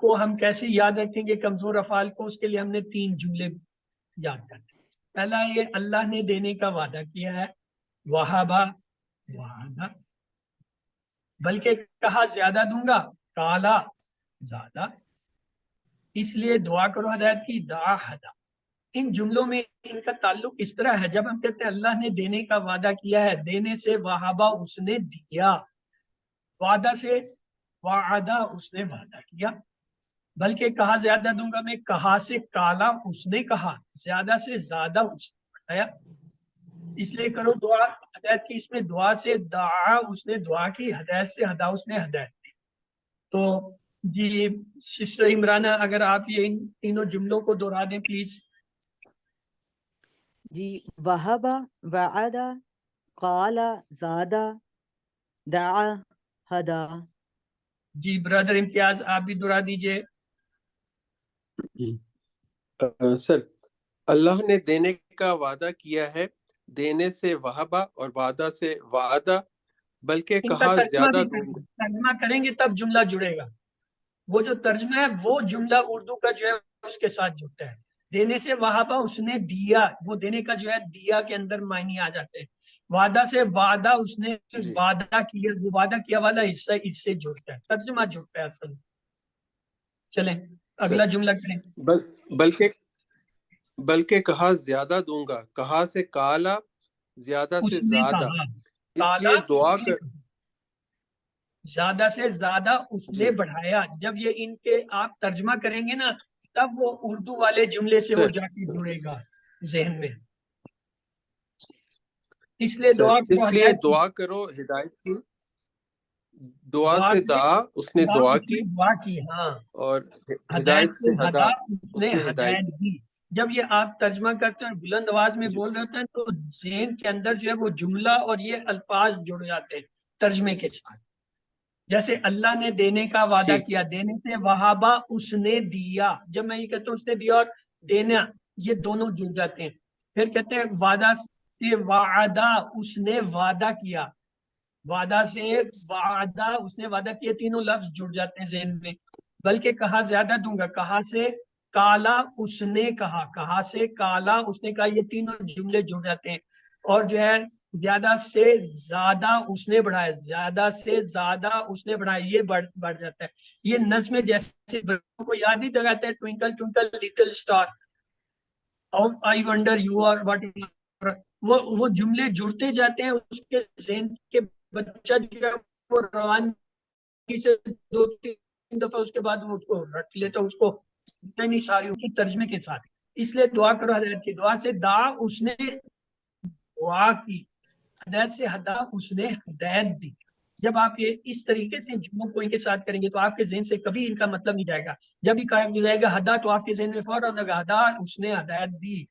کو ہم کیسے یاد رکھیں گے کمزور افعال کو؟ اس کے لیے ہم نے 3 جملے یاد کرتے ہیں. پہلا یہ اللہ نے دینے کا وعدہ کیا ہے، وہابا وعدہ، بلکہ کہا زیادہ دوں گا، کالا زیادہ. اس لیے دعا کرو ہدایت کی، دعا ہدا. ان جملوں میں ان کا تعلق اس طرح ہے، جب ہم کہتے ہیں اللہ نے دینے کا وعدہ کیا ہے، دینے سے وہابا اس نے دیا، وعدہ سے وعدہ اس نے وعدہ کیا، بلکہ کہا زیادہ دوں گا میں، کہا سے کالا اس نے کہا، زیادہ سے زیادہ اس نے بتایا. اس لیے کرو دعا ہدایت کی، اس میں دعا سے دعا اس نے دعا کی، ہدایت سے ہدا اس نے ہدایت دی. تو جی سسٹر عمرانہ اگر آپ یہ ان تینوں جملوں کو دہرا دیں پلیز. جی، وہبا، وعدہ، قال، زادہ، دعا، ہدا. جی برادر امتیاز آپ بھی دہرا دیجئے. سر، اللہ نے دینے کا وعدہ کیا ہے، دینے سے وہبا اور وعدہ سے وعدہ، بلکہ ان کا کہا ترجمہ زیادہ بھی دوں کریں گا. گے، ترجمہ کریں گے تب جملہ جڑے گا. وہ جو ترجمہ ہے وہ جملہ اردو کا جو ہے اس کے ساتھ جڑتا ہے. دینے سے وہابا اس نے دیا، وہ دینے کا جو ہے دیا کے اندر معنی آ جاتے ہیں. وعدہ سے وعدہ اس نے جی وعدہ کیا، وہ وعدہ کیا والا حصہ اس سے جڑتا ہے، ترجمہ جڑتا ہے اصل. چلیں اگلا سر، جملہ کریں. بلکہ کہا زیادہ دوں گا، کہا سے کالا، زیادہ سے اس نے زیادہ، کہا، اس کالا لیے دعا اس نے کر. کہا، زیادہ سے زیادہ اس جی نے بڑھایا. جب یہ ان کے آپ ترجمہ کریں گے نا تب وہ اردو والے جملے سے وہ سر جا کے جڑے گا ذہن میں. اس لیے سر دعا کرو اس لیے ہدایت کی. دعا کرو ہدایت کی، دعا دعا سے سے دعا اس نے دعا دعا اس کی، نے دعا کی، ہاں. اور ہدایت ہدایت سے سے ہدا ہدا اس اس نے نے ہدایت ہدایت دی. جب یہ آپ ترجمہ کرتے ہیں بلند آواز میں جی بول رہے ہیں تو ذہن کے اندر جو ہے وہ جملہ اور یہ الفاظ جڑ جاتے ہیں ترجمے کے ساتھ. جیسے اللہ نے دینے کا وعدہ ٹھیک کیا، سر. دینے سے وہابا اس نے دیا. جب میں یہ کہتا ہوں اس نے دیا اور دینا، یہ دونوں جڑ جاتے ہیں. پھر کہتے ہیں وعدہ سے وعدہ اس نے وعدہ کیا، وعدہ سے وعدہ اس نے وعدہ کیا، تینوں لفظ جڑ جاتے ہیں ذہن میں. بلکہ کہا زیادہ دوں گا، کہا سے کالا اس نے کہا، کہا سے کالا اس نے کہا، یہ تینوں جملے جڑ جاتے ہیں. اور جو ہے زیادہ سے زیادہ اس نے بڑھایا، زیادہ سے زیادہ اس نے بڑھایا، یہ بڑھ جاتا ہے. یہ نظم جیسے بچوں کو یاد نہیں دلاتا ہے twinkle twinkle little star, I wonder you are what, وہ جملے جڑتے جاتے ہیں. اس کے ذہن کے بچہ جو ہے وہ روانی سے 2-3 دفعہ اس کے بعد وہ اس کو رٹ لیتا، اس کو اتنی ساری ان کی ترجمے کے ساتھ. اس لیے دعا کرو ہدایت کی، دعا سے دعا اس نے دعا کی، ہدایت سے ہدا اس نے ہدایت دی. جب آپ یہ اس طریقے سے جملوں کو ان کے ساتھ کریں گے تو آپ کے ذہن سے کبھی ان کا مطلب نہیں جائے گا. جب ہی کہا جائے گا ہدا تو آپ کے ذہن میں فوراً لگا ہدا اس نے ہدایت دی،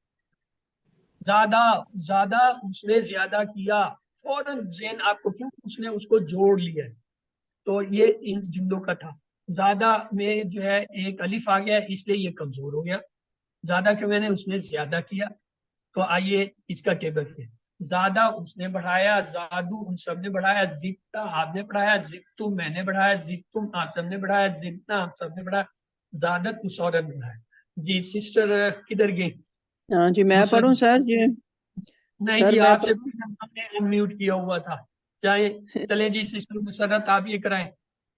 زیادہ زیادہ اس نے زیادہ کیا، فوراً ذہن آپ کو کیوں اس نے اس کو جوڑ لیا. تو یہ ان جملوں کا تھا. زیادہ میں جو ہے ایک الف آ گیا اس لیے یہ کمزور ہو گیا. زیادہ کہ میں نے اس نے زیادہ کیا. تو آئیے اس کا ٹیبل ہے. زیادہ اس نے بڑھایا، زادو ان سب نے بڑھایا، زدتا آپ نے بڑھایا، زدتو میں نے بڑھایا، زدتم آپ سب نے بڑھایا، زدنا آپ سب نے بڑھایا، زادت اس عورت نے بڑھایا. جی سسٹر کدھر گئی؟ ہاں جی میں نصرت؟ پڑھوں سر جی. نہیں سر جی میں آپ سے انمیوٹ کیا ہوا تھا. چاہے چلیں جی سسٹر مسرت آپ یہ کرائیں،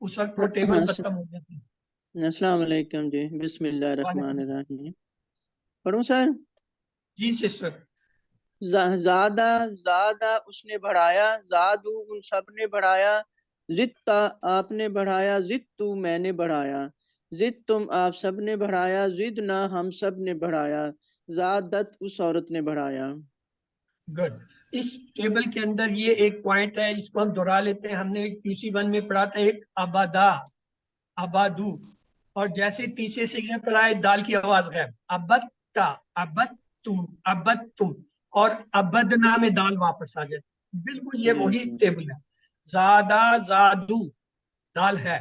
اس وقت وہ ٹیبل ختم ہو جاتی ہے. السلام علیکم جی. بسم اللہ الرحمن الرحیم. پڑھوں سر؟ جی سسٹر. زیادہ زیادہ اس نے بڑھایا، زادو ان سب نے بڑھایا، زدتا آپ نے بڑھایا، زدتو میں نے بڑھایا، زدتم آپ سب نے بڑھایا، زدنا ہم سب نے بڑھایا، زادت اس عورت نے بڑھایا. گڈ. اس ٹیبل کے اندر یہ ایک پوائنٹ ہے، اس کو ہم دہرا لیتے ہیں. ہم نے QC1 میں پڑھا تھا ایک ابدا، ابادو، اور جیسے تیسرے سگنل پر آئے دال کی آواز غائب، ابد کا، ابد تم، ابد تم، اور ابدنا میں دال واپس آ جائے. بالکل یہ وہی ٹیبل ہے. زادہ زادو دال ہے،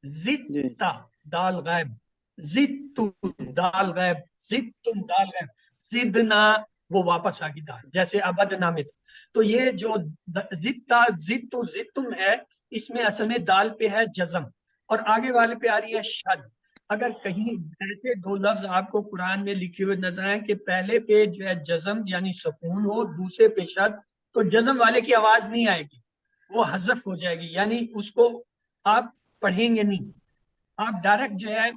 زدتا دال غائب، زدتو دال غائب، زدتم دال غائب، زدنا وہ واپس آ گئی دال، جیسے ابدنا میں. تو یہ جو زدتا زدتو زدتم ہے اس میں اصل میں دال پہ ہے جزم. اور آگے والے پہ آ رہی ہے شد. اگر کہیں ایسے دو لفظ آپ کو قرآن میں لکھے ہوئے نظر آئیں کہ پہلے پہ جو ہے جزم یعنی سکون ہو, دوسرے پہ شد, تو جزم والے کی آواز نہیں آئے گی, وہ حذف ہو جائے گی, یعنی اس کو آپ پڑھیں گے نہیں, آپ ڈائریکٹ جو ہے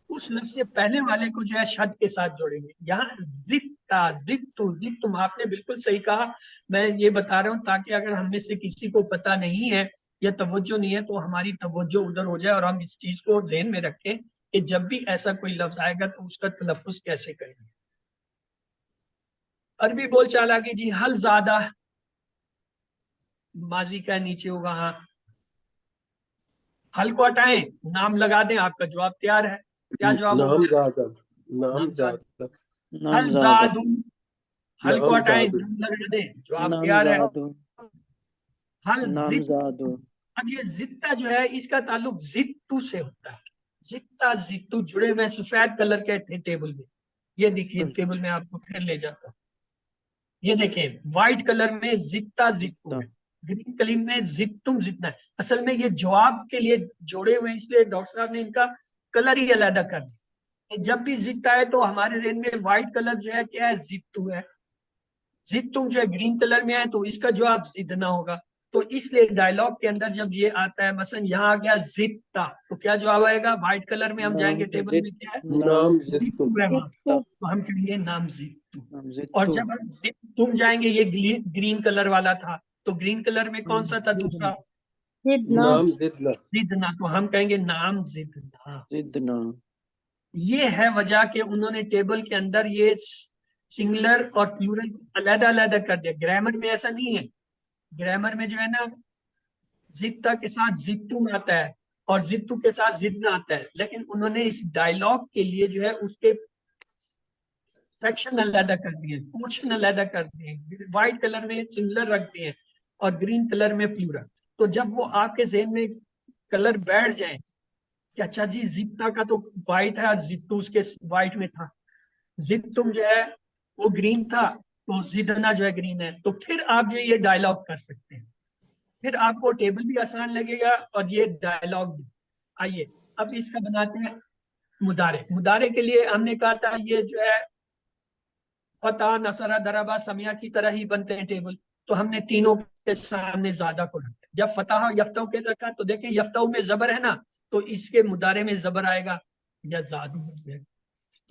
اس لفظ سے پہلے والے کو جو ہے شد کے ساتھ جوڑیں گے. یہاں زدتم آپ نے بالکل صحیح کہا. میں یہ بتا رہا ہوں تاکہ اگر ہم میں سے کسی کو پتہ نہیں ہے یا توجہ نہیں ہے تو ہماری توجہ ادھر ہو جائے اور ہم اس چیز کو ذہن میں رکھیں کہ جب بھی ایسا کوئی لفظ آئے گا تو اس کا تلفظ کیسے کریں گے. عربی بول چال آگے جی. حل زیادہ ماضی کا نیچے ہوگا, ہاں حل کو ہٹائیں, نام لگا دیں, آپ کا جواب تیار ہے. کیا جواب ہوگا؟ نام زادہ. نام نام زاد. زادہ. حل نام زادو, حل کو نام ہٹائیں, زادو. نام لگا دیں, جواب نام تیار ہے. زادو. حل نام زد. زادو. اب یہ زدتا جو ہے اس کا تعلق زدتو سے ہوتا ہے. زدتا زدتو جڑے ہوئے سفید کلر کے تھے ٹیبل میں. یہ دیکھیے ٹیبل میں آپ کو پھر لے جاتا ہوں. یہ دیکھیں وائٹ کلر میں زدتا زدتو ہے, گرین کلر میں زدتم زدنا ہے. اصل میں یہ جواب کے لیے جوڑے ہوئے, اس لیے ڈاکٹر صاحب نے ان کا کلر ہی علیحدہ کر دیا. جب بھی زدتا ہے تو ہمارے ذہن میں وائٹ کلر جو ہے کیا ہے, زدتو ہے. زدتم جو ہے گرین کلر میں ہے تو اس کا جواب زدنا ہوگا. تو اس لیے ڈائلگ کے اندر جب یہ آتا ہے مثلا یہاں آ گیا زدتا تو کیا جواب آئے گا؟ وائٹ کلر میں ہم جائیں گے ٹیبل میں, کیا ہے نام زدتم. زدتم ہے وہاں, تو ہم کہیں گے نام زدتم. نام اور زدتو. جب ہم تم جائیں گے, یہ گرین کلر والا تھا تو گرین کلر میں کون سا تھا دوسرا؟ زدنا نام زدنا. زدنا, تو ہم کہیں گے نام زدنا. زدنا. یہ ہے وجہ کہ انہوں نے ٹیبل کے اندر یہ سنگولر اور پلورل علیحدہ علیحدہ کر دیا. گرامر میں ایسا نہیں ہے. گرامر میں جو ہے نا زدتا کے ساتھ زدتم آتا ہے اور زدتو کے ساتھ زدنا آتا ہے, لیکن انہوں نے اس ڈائلاگ کے لیے جو ہے اس کے سیکشن علیحدہ کر دیے, پورشن علیحدہ کر دیے. وائٹ کلر میں سنگولر رکھ دیے اور گرین کلر میں پلورل. تو جب وہ آپ کے ذہن میں کلر بیٹھ جائیں کہ اچھا جی زدتا کا تو وائٹ ہے اور زدتو اس کے وائٹ میں تھا, زدتم جو ہے وہ گرین تھا تو زدنا جو ہے گرین ہے, تو پھر آپ جو یہ ڈائلاگ کر سکتے ہیں. پھر آپ کو ٹیبل بھی آسان لگے گا اور یہ ڈائلاگ بھی. آئیے اب اس کا بناتے ہیں مدارے. مدارے کے لیے ہم نے کہا تھا یہ جو ہے فتح, نصرہ, دربا, سمیہ کی طرح ہی بنتے ہیں ٹیبل, تو ہم نے تینوں کے سامنے زیادہ کو رکھا. جب فتح یفتح کے رکھا تو دیکھیں یفتح میں زبر ہے نا, تو اس کے مدارے میں زبر آئے گا یا زادو ہو جائے گا.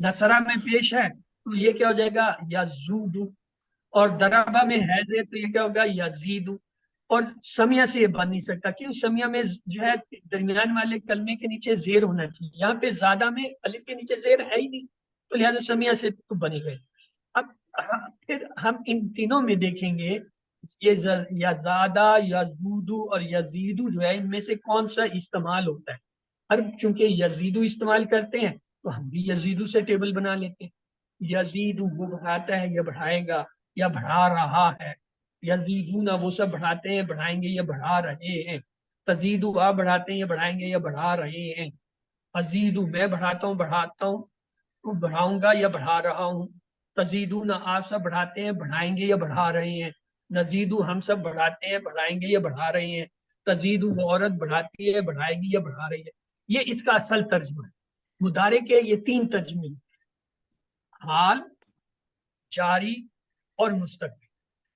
نصرہ میں پیش ہے تو یہ کیا ہو جائے گا یا زودو, اور دربا میں حیض ہے تو یہ کیا ہوگا یزیدو. اور سمیہ سے یہ بن نہیں سکتا کیوں, سمیہ میں جو ہے درمیان والے کلمے کے نیچے زیر ہونا چاہیے. یہاں پہ زیادہ میں الف کے نیچے زیر ہے ہی نہیں, تو لہٰذا سمیہ سے تو بنی گئی. اب پھر ہم ان تینوں میں دیکھیں گے یہ یا زادہ, یا زودو اور یزیدو جو ہے ان میں سے کون سا استعمال ہوتا ہے. عرب چونکہ یزیدو استعمال کرتے ہیں تو ہم بھی یزیدو سے ٹیبل بنا لیتے ہیں. یزیدو وہ بڑھاتا ہے یا بڑھائے گا یا بڑھا رہا ہے. یزیدون وہ سب بڑھاتے ہیں, بڑھائیں گے یا بڑھا رہے ہیں. تزیدو آپ بڑھاتے ہیں یا بڑھائیں گے یا بڑھا رہے ہیں. ازیدو میں بڑھاتا ہوں تو بڑھاؤں گا یا بڑھا رہا ہوں. تزیدون آپ سب بڑھاتے ہیں, بڑھائیں گے یا بڑھا رہے ہیں. نزیدو ہم سب بڑھاتے ہیں, بڑھائیں گے یا بڑھا رہے ہیں. تزیدو وہ عورت بڑھاتی ہے, بڑھائے گی یا بڑھا رہی ہے. یہ اس کا اصل ترجمہ ہے. مضارع کے یہ تین ترجمے ہیں, حال, جاری اور مستقبل.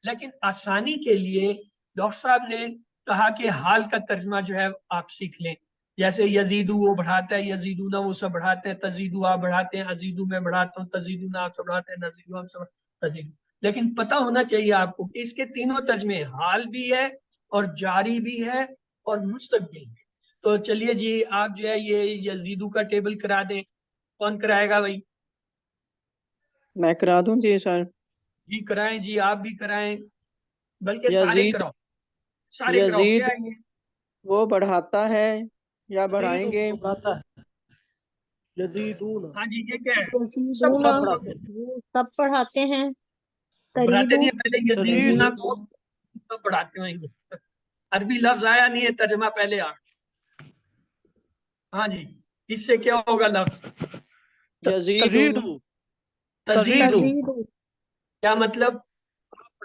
لیکن آسانی کے لیے ڈاکٹر صاحب نے کہا کہ حال کا ترجمہ جو ہے آپ سیکھ لیں. جیسے یزیدو وہ بڑھاتا ہے, یزیدونا وہ سب بڑھاتے ہیں, تزیدو آپ بڑھاتے ہیں, ازیدو میں بڑھاتا ہوں, تزیدونا آپ سب بڑھاتے ہیں, نزیدو ہم سب تزیدو. لیکن پتہ ہونا چاہیے آپ کو کہ اس کے تینوں ترجمے, حال بھی ہے اور جاری بھی ہے اور مستقبل بھی. تو چلیے جی آپ جو ہے یہ یزیدو کا ٹیبل کرا دیں. کون کرائے گا بھائی؟ میں کرا دوں جی سر. جی کرائیں جی, آپ بھی کرائیں, بلکہ سارے یزید کراؤ, سارے کراؤ. یزید کیا ہے یہ وہ بڑھاتا ہے یا بڑھائیں گے؟ یزیدون ہاں جی یہ کیا ہے؟ یزیدون سب پڑھاتے ہیں. وہ سب پڑھاتے ہیں. بڑھاتے نہیں قریب ہیں, پہلے یزیدون کو سب بڑھاتے ہوئیں گے. عربی لفظ آیا نہیں ہے, ترجمہ پہلے آ. ہاں جی اس سے کیا ہوگا لفظ؟ یزید تزیدو تزیدو. تزید کیا مطلب؟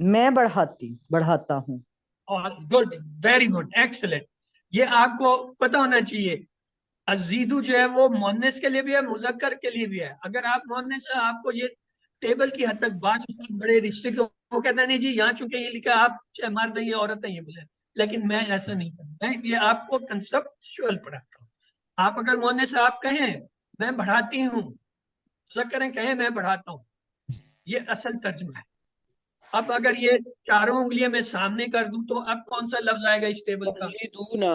میں بڑھاتا ہوں. اور گڈ، ویری گڈ، ایکسلنٹ. یہ آپ کو پتہ ہونا چاہیے. ازیدو جو ہے وہ مؤنث کے لیے بھی ہے، مذکر کے لیے بھی ہے. اگر آپ مؤنث ہے، آپ کو یہ ٹیبل کی حد تک بعض استاد بڑے ریسٹرکٹ، وہ کہتا ہے نہیں جی یہاں چونکہ یہ لکھا آپ چاہے مرد ہیں یا عورت ہیں یہ بولے، لیکن میں ایسا نہیں کرتا. میں یہ آپ کو کنسپچوئل پڑھاتا ہوں. آپ اگر مؤنث آپ کہیں میں بڑھاتی ہوں، مذکر کہیں میں بڑھاتا ہوں، یہ اصل ترجمہ ہے. اب اگر یہ چاروں انگلیاں میں سامنے کر دوں تو اب کون سا لفظ آئے گا اس ٹیبل کا؟ تزیدونا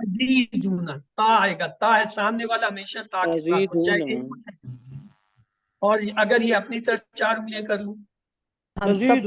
تزیدون. تا آئے گا، تا ہے سامنے والا ہمیشہ تا کے ساتھ ہو چاہیے. اور اگر یہ اپنی طرف چار انگلیاں کر لوں، ہم سب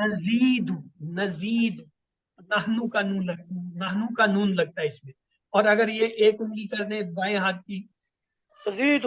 نزید، نزید، نحنو کا نون لگتا ہے اس میں. اور اگر یہ ایک انگلی کر دیں بائیں ہاتھ کی، تزيد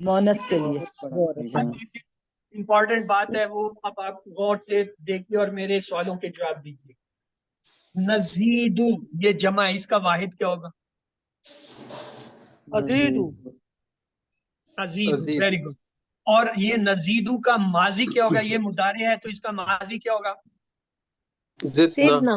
مونس کے لیے. امپورٹنٹ بات ہے وہ اب آپ غور سے دیکھیے اور میرے سوالوں کے جواب دیجیے. نزیدو یہ جمع ہے، اس کا واحد کیا ہوگا؟ أزيد عزیز، عزیز. Very good. اور یہ نزیدو کا ماضی کیا ہوگا؟ یہ مضارع ہے تو اس کا ماضی کیا ہوگا؟ زدنا.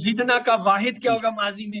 زدنا کا واحد کیا ہوگا ماضی میں؟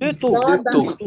زدت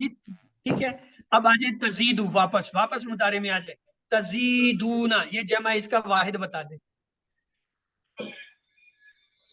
ٹھیک ہے. اب آ جائے تزیدو، واپس مضارع میں آ جائے. تزیدونا یہ جمع، اس کا واحد بتا دیں.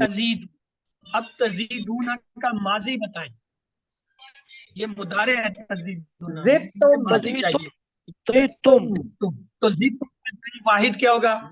تزید. اب تزیدونا کا ماضی بتائیں. یہ مضارع ہے تزیدونا، زدتم، ماضی چاہیے. زدتم تو زد واحد کیا ہوگا؟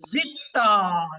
زدتا.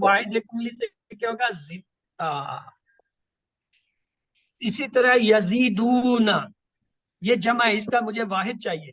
واحد ایک انگلی سے کیا ہوگا؟ زدتا. اسی طرح یزیدون یہ جمع ہے، اس کا مجھے واحد چاہیے.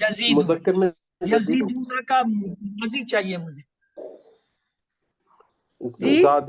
یزید، مذکر میں یزیدون کا ماضی چاہیے مجھے. جی؟ زاد.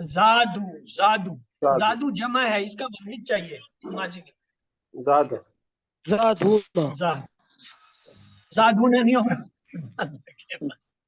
زادو، زادو، زادو جمع ہے، اس کا واحد چاہیے ماضی میں. زاد. زادونا زاد، زادون نہیں ہوگا.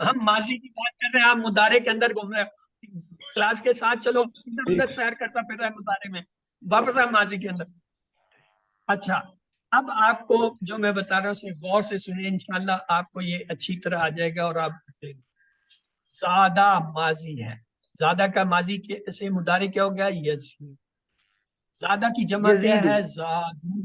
ہم ماضی کی بات کر رہے ہیں، آپ مضارع کے اندر گھوم رہے ہیں. کلاس کے ساتھ چلو، ادھر ادھر سیر کرتا پھر رہا ہے مضارع میں، واپس آئے ماضی کے اندر. اچھا، اب آپ کو جو میں بتا رہا ہوں اسے غور سے سنیں، انشاءاللہ آپ کو یہ اچھی طرح آ جائے گا. اور آپ زیادہ ماضی ہے، زیادہ کا ماضی سے مضارع کیا ہو گیا؟ یزید. زیادہ کی جمع کیا یزید. ہے؟ زادو.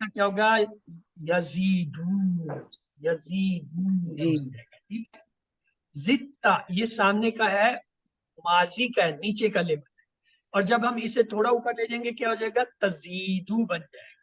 کیا ہوگا؟ یزیدون، یزیدون. جی. زدتا یہ سامنے کا ہے، ماضی کا ہے، نیچے کا لیبل. اور جب ہم اسے تھوڑا اوپر لے جائیں گے کیا ہو جائے گا؟ تزیدو بن جائے گا.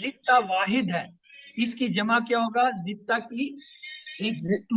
زدتا واحد ہے، اس کی جمع کیا ہوگا؟ زدتا کی زدتو.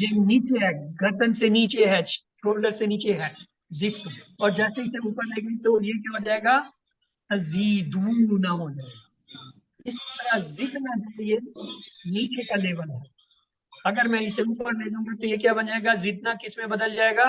یہ نیچے ہے، گردن سے نیچے ہے، شولڈر سے نیچے ہے زدتو. اور جیسے اسے اوپر لے گئے تو یہ کیا ہو جائے گا؟ تزیدون ہو جائے گا. اس طرح زدنا جو یہ نیچے کا لیول ہے، اگر میں اسے اوپر لے جاؤں گا تو یہ کیا بن جائے گا؟ زدنا کس میں بدل جائے گا؟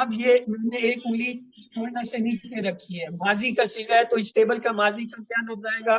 اب یہ میں نے ایک انگلی شولڈر سے نیچے رکھی ہے، ماضی کا صیغہ ہے، تو اس ٹیبل کا ماضی کا کیا لفظ آئے گا؟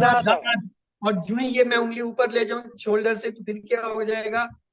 زاد. اور جو ہی یہ میں انگلی اوپر لے جاؤں شولڈر سے تو پھر کیا ہو جائے گا؟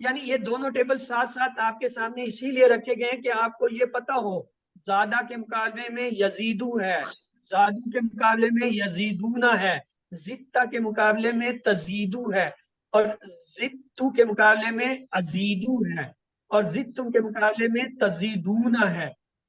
یعنی یہ دونوں ٹیبل ساتھ ساتھ آپ کے سامنے اسی لیے رکھے گئے ہیں کہ آپ کو یہ پتا ہو زیادہ کے مقابلے میں یزیدو ہے، زادو کے مقابلے میں یزیدونا ہے، زدتا کے مقابلے میں تزیدو ہے، اور زدتو کے مقابلے میں ازیدو ہے، اور زدتم کے مقابلے میں تزیدونا ہے،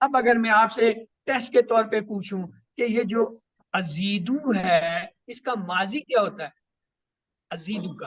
اب اگر میں آپ سے ٹیسٹ کے طور پہ پوچھوں کہ یہ جو ازیدو ہے اس کا ماضی کیا ہوتا ہے؟ ازیدو کا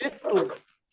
زدت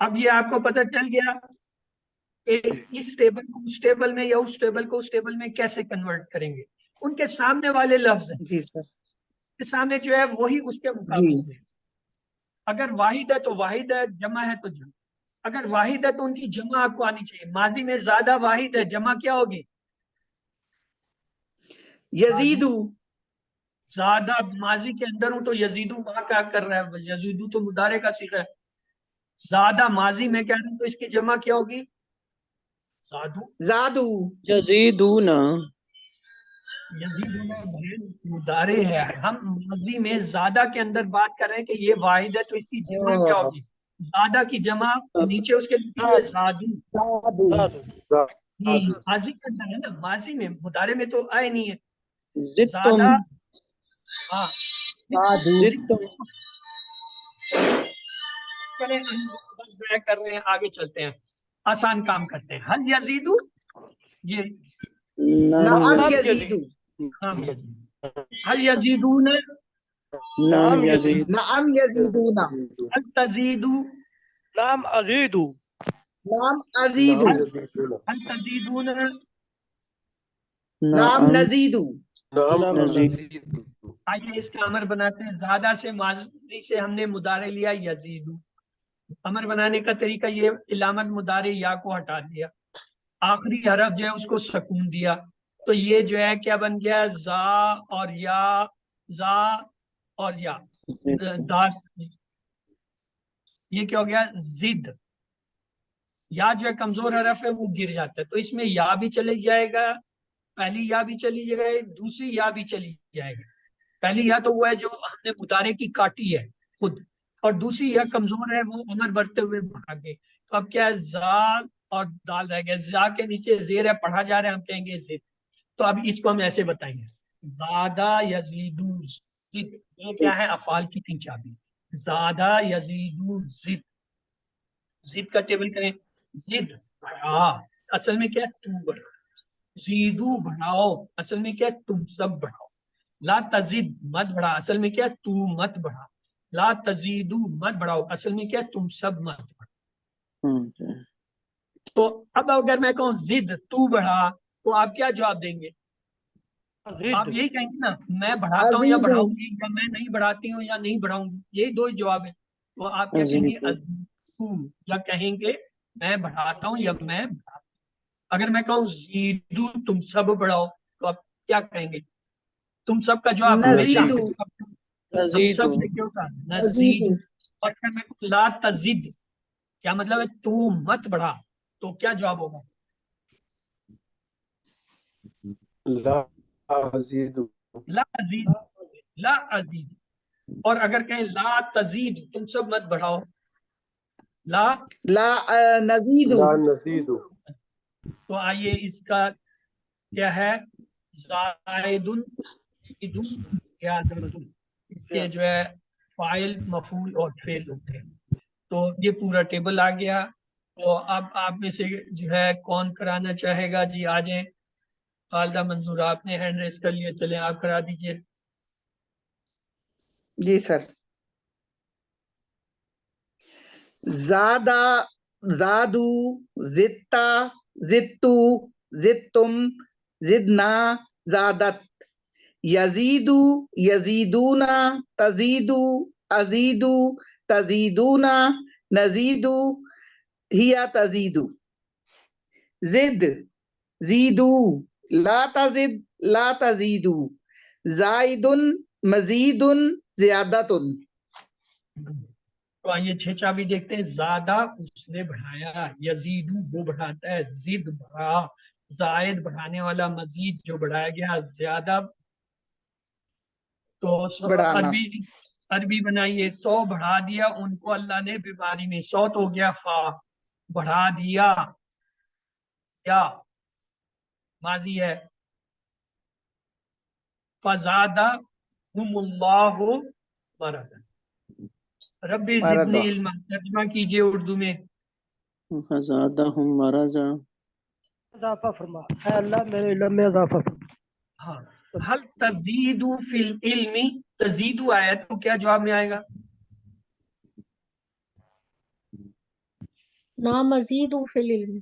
اب یہ آپ کو پتہ چل گیا کہ اس ٹیبل کو اس ٹیبل میں یا اس ٹیبل کو اس ٹیبل میں کیسے کنورٹ کریں گے. ان کے سامنے والے لفظ ہیں جی سر. کے سامنے جو ہے وہی اس کے مقابل میں. اگر واحد ہے تو واحد ہے, جمع ہے تو جمع. اگر واحد ہے تو ان کی جمع آپ کو آنی چاہیے. ماضی میں زیادہ واحد ہے, جمع کیا ہوگی؟ یزیدو. زیادہ ماضی کے اندر ہوں تو یزیدو وہاں کیا کر رہا ہے؟ یزیدو تو مضارع کا صیغہ ہے. زیادہ ماضی میں کہہ رہا ہوں تو اس کی جمع کیا ہوگی؟ زادو. زادو. یزیدون. یزیدون مضارع ہے. ہم ماضی میں زیادہ کے اندر بات کر رہے ہیں کہ یہ واحد ہے تو اس کی جمع کیا ہوگی؟ زیادہ کی جمع نیچے اس کے لکھی ہے زادو. زادو. جی. ماضی کے اندر ہے نا, ماضی میں. مضارع میں تو آئے نہیں ہے. زدتم. زیادہ. ہاں زادو. زدتم. کر رہے ہیں, آگے چلتے ہیں, آسان کام کرتے ہیں. حل یزیدو, یہ نعم نعم یزیدو. نام یزید. حل یزیدون, نعم یزید. نعم یزیدونا. حل تزیدو, نعم ازید. نعم ازیدو. حل تزیدون, نعم نزیدو. نعم نزید. نزید. آئیے اس کا امر بناتے ہیں. زیادہ سے ماضی سے ہم نے مضارع لیا یزیدو. امر بنانے کا طریقہ یہ, علامت مضارع یا کو ہٹا دیا, آخری حرف جو ہے اس کو سکون دیا, تو یہ جو ہے کیا بن گیا؟ زا اور یا, زا اور یا, دال. یہ کیا ہو گیا؟ زد. یا جو ہے کمزور حرف ہے وہ گر جاتا ہے, تو اس میں یا بھی چلے جائے گا, پہلی یا بھی چلی جائے گی, دوسری یا بھی چلی جائے گی. پہلی یا تو وہ ہے جو ہم نے مضارع کی کاٹی ہے خود, اور دوسری یا کمزور ہے وہ امر بڑھتے ہوئے بھاگے. تو اب کیا ہے؟ زا اور دال رہ گیا. زا کے نیچے زیر ہے, پڑھا جا رہا ہے, ہم کہیں گے زد. تو اب اس کو ہم ایسے بتائیں گے, زادہ یزیدو زد. یہ کیا ہے؟ افعال کی تین چابی. زادہ یزیدو زد. زد کا ٹیبل کریں. زد بڑھا, اصل میں کیا ہے؟ تو بڑھا. زیدو بڑھاؤ, اصل میں کیا ہے؟ تم سب بڑھاؤ. لا تزید مت بڑھا, اصل میں کیا ہے؟ تو مت بڑھا. لا تزیدو مت بڑھاؤ, اصل میں کیا ہے؟ تم سب مت بڑھاؤ. تو اب اگر میں کہوں زد تو بڑھا, تو آپ کیا جواب دیں گے؟ آپ یہی کہیں گے نا, میں بڑھاتا ہوں یا ازیدو. بڑھاؤں گی, یا میں نہیں بڑھاتی ہوں یا نہیں بڑھاؤں گی. یہی دو ہی جواب ہیں. تو آپ کیا کہیں گے؟ ازیدو, یا کہیں گے میں بڑھاتا ہوں یا میں بڑھاتا ہوں. اگر میں کہوں زیدو تم سب بڑھاؤ, تو آپ کیا کہیں گے؟ تم سب کا جواب ہمیشہ نزیدو. ہم سب سے کیا ہوتا ہے؟ نزیدو. اور اگر میں کہوں لا تزید, کیا مطلب ہے؟ تو مت بڑھا, تو کیا جواب ہوگا؟ لا ازید. لا ازید, لا ازید. اور اگر کہیں لا تزید تم سب مت بڑھاؤ, لا. لا نزیدو. لا نزید. تو آئیے اس کا کیا ہے؟ زائدن, زیادتن. یہ جو ہے فاعل, مفعول اور فعل ہوتے ہیں. تو یہ پورا ٹیبل آ گیا. تو اب آپ میں سے جو ہے کون کرانا چاہے گا؟ جی آ جائیں. خالدہ منظور, آپ نے ہینڈ ریز کر لیا, چلیں آپ کرا دیجئے. جی سر. زادہ, زادو, زدتا, زدتو, زدتم, زدنا, زادت. یزیدو, یزیدونا, تزیدو, ازیدو, تزیدونا, نزیدو, ہیا تزیدو. زد, زیدو, لا تزد, لا تزیدو. زائدن, مزیدن, زیادتن. تو آئیے چھ چابی دیکھتے ہیں. زیادہ اس نے بڑھایا, یزیدو وہ بڑھاتا ہے, زد بڑھا, زائد بڑھانے والا, مزید جو بڑھایا گیا, زیادہ. تو بڑھانا. عربی بنائیے. 100 بڑھا دیا ان کو اللہ نے بیماری میں. 100 تو ہو گیا فا, بڑھا دیا, یا ماضی ہے. فزادہم اللہ مرضا. رب زدنی علما, ترجمہ کیجئے اردو میں. فزادہم مرضا. اضافہ فرما, اے اللہ میرے علم میں اضافہ فرما. ہاں. حل تزید فی العلم, تزید آیا تو کیا جواب میں آئے گا؟ نا مزید فی العلم.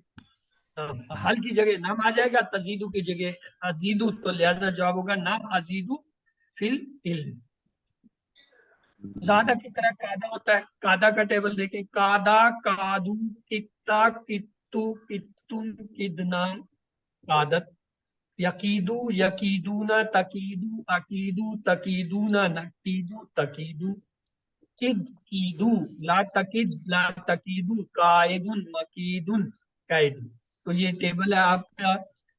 حل کی جگہ نام آ جائے گا، تزیدو کی جگہ ازیدو، تو لہذا جواب ہوگا نام ازیدو فی العلم. زیادہ کی طرح قاعدہ ہوتا ہے، قاعدہ کا ٹیبل دیکھیں، قاعدہ، قادو، کتا، کتو، کتن، کدنا، قادت. یقیدو، یقیدونا، تقیدو، عقیدو، تقیدونا، نقیدو، تقیدو. کد، کیدو، لا تقید، لا تقیدو، قائدن، مقیدن، قائدن. تو یہ ٹیبل ہے آپ کا.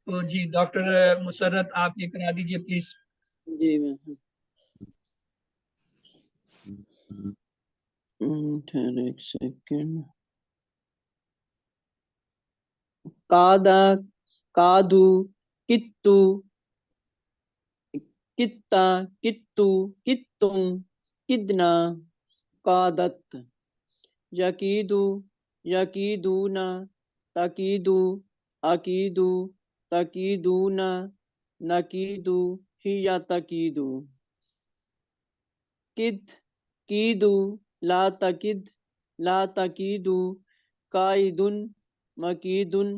تو جی ڈاکٹر مسرت آپ یہ کرا دیجئے پلیز. جی میں ٹھہر ایک سیکنڈ. قادا، قادو، کتو، کتا، کتو، کتم، کدنا، قادت. یقیدو، یقیدونا، تقیدو، عقیدو، تقیدونا، نقیدو، ہی تقیدو. کد، کیدو، لا تقد، لا تقیدو، قائدن، مقیدن،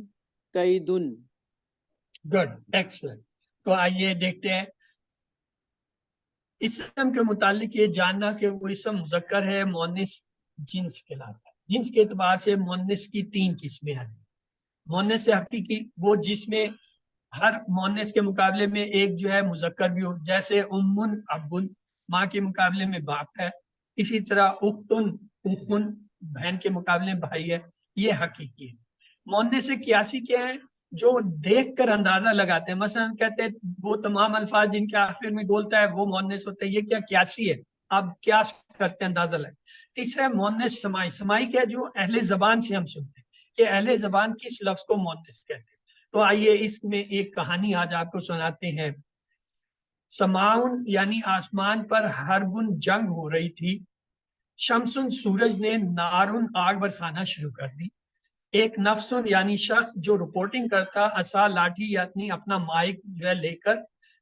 قیدن. Good, excellent. تو آئیے دیکھتے ہیں اسم کے متعلق یہ جاننا کہ وہ اسم مذکر ہے، مؤنث، جنس کہلاتا ہے. جنس کے اعتبار سے مؤنث کی 3 قسمیں ہیں. مؤنث حقیقی وہ جس میں ہر مؤنث کے مقابلے میں ایک جو ہے مذکر بھی ہو، جیسے امن، ابن، ماں کے مقابلے میں باپ ہے. اسی طرح اختن، اخن، بہن کے مقابلے میں بھائی ہے. یہ حقیقی ہے. مؤنث قیاسی کیا ہے؟ جو دیکھ کر اندازہ لگاتے ہیں. مثلا کہتے ہیں وہ تمام الفاظ جن کے آخر میں بولتا ہے وہ مؤنث ہوتے ہیں. یہ کیا قیاسی ہے؟ آپ قیاس کرتے ہیں، اندازہ لگائیں. تیسرا ہے مؤنث سماعی. سماعی کیا ہے؟ جو اہل زبان سے ہم سنتے ہیں کہ اہل زبان کس لفظ کو مؤنث کہتے ہیں. تو آئیے اس میں ایک کہانی آج آپ کو سناتے ہیں. سماؤن یعنی آسمان پر حربن، جنگ ہو رہی تھی. شمسن سورج نے، نارن آگ برسانا شروع کر دی. ایک نفسن یعنی شخص جو رپورٹنگ کرتا، عصا لاٹھی یعنی اپنا مائک جو ہے لے کر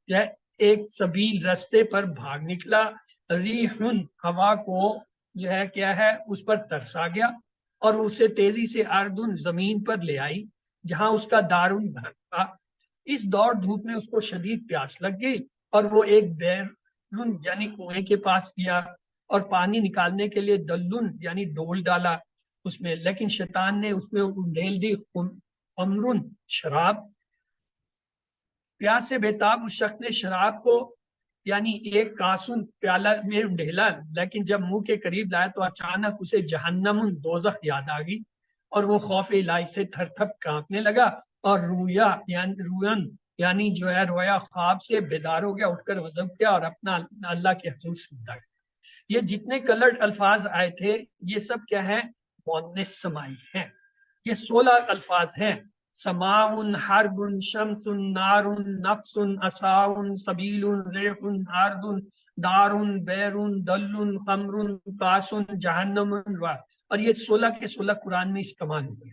جو ہے ایک سبیل رستے پر بھاگ نکلا. ریحن ہوا کو جو ہے کیا ہے اس پر ترسا گیا اور اسے تیزی سے اردن زمین پر لے آئی جہاں اس کا دارن گھر تھا. اس دوڑ دھوپ میں اس کو شدید پیاس لگ گئی اور وہ ایک بیرن یعنی کنویں کے پاس گیا اور پانی نکالنے کے لیے دلن یعنی ڈول ڈالا اس میں، لیکن شیطان نے اس میں ڈھیل دی خمرن، شراب. پیاس سے بےتاب اس شخص نے شراب کو یعنی ایک کاسن پیالہ میں ڈھیلا، لیکن جب منہ کے قریب لایا تو اچانک اسے جہنم، دوزخ یاد آ گئی اور وہ خوف الہی سے تھر تھر کانپنے لگا اور روین یعنی جو ہے رویا خواب سے بیدار ہو گیا، اٹھ کر وضو کیا اور اپنا اللہ کے حضور سجدہ کیا. یہ جتنے کلرڈ الفاظ آئے تھے یہ سب کیا ہے؟ مؤنث سماعی ہیں. یہ 16 الفاظ ہیں. سماؤن، حربن، شمسن، نارن، نفسن، عصاؤن، سبیلن، ریحن، اردن، دارن، بیرن، دلن، خمرن، کاسن، جہنم. اور یہ 16 کے 16 قرآن میں استعمال ہوئے.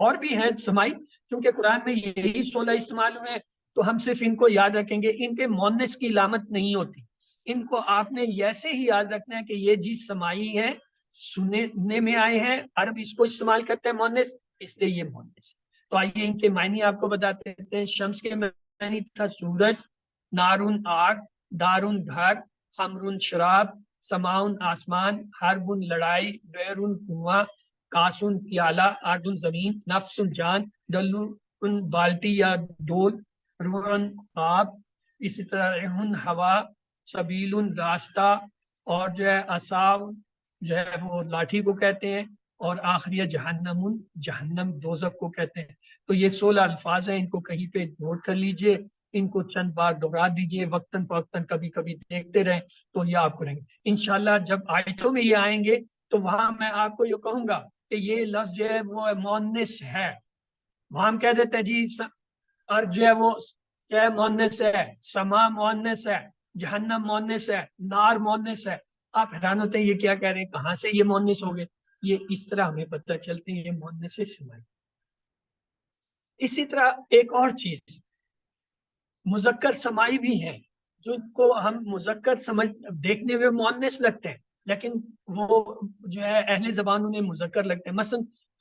اور بھی ہیں سماعی، چونکہ قرآن میں یہی 16 استعمال ہوئے تو ہم صرف ان کو یاد رکھیں گے. ان پہ مؤنث کی علامت نہیں ہوتی. ان کو آپ نے ایسے ہی یاد رکھنا ہے کہ یہ جی سماعی ہے، سننے میں آئے ہیں، عرب اس کو استعمال کرتے ہیں مؤنث، اس لیے یہ مؤنث. تو آئیے ان کے معنی آپ کو بتاتے ہیں. شمس کے معنی تھا سورج، نارن آگ، دارن گھر، خمرن شراب، سماؤن آسمان، حربن لڑائی، بیرن کنواں، کاسن پیالہ، اردن زمین، نفسن جان، دلن بالٹی یا ڈول، روحن خواب، اسی طرح ریحن ہوا، سبیلن راستہ، اور جو ہے عصاؤ جو ہے وہ لاٹھی کو کہتے ہیں، اور آخری جہنم، جہنم دوزخ کو کہتے ہیں. تو یہ 16 الفاظ ہیں. ان کو کہیں پہ نوٹ کر لیجئے، ان کو چند بار دہرا دیجئے، وقتاً فوقتاً کبھی کبھی دیکھتے رہیں تو یہ آپ کریں گے انشاءاللہ. جب آیتوں میں یہ آئیں گے تو وہاں میں آپ کو یہ کہوں گا کہ یہ لفظ جو ہے وہ مؤنث ہے. وہاں ہم کہہ دیتے ہیں جی اور جو ہے وہ کیا مؤنث ہے، سما مؤنث ہے، جہنم مؤنث ہے، نار مؤنث ہے. آپ حیران ہوتے ہیں یہ کیا کہہ رہے ہیں، کہاں سے یہ مؤنث ہو گئے. یہ اس طرح ہمیں پتہ چلتے ہیں یہ مؤنث سماعی. اسی طرح ایک اور چیز مذکر سماعی بھی ہے جو کو ہم مذکر سمجھ دیکھنے میں مؤنث لگتے ہیں لیکن وہ جو ہے اہل زبان انہیں مذکر لگتے ہیں. مثلا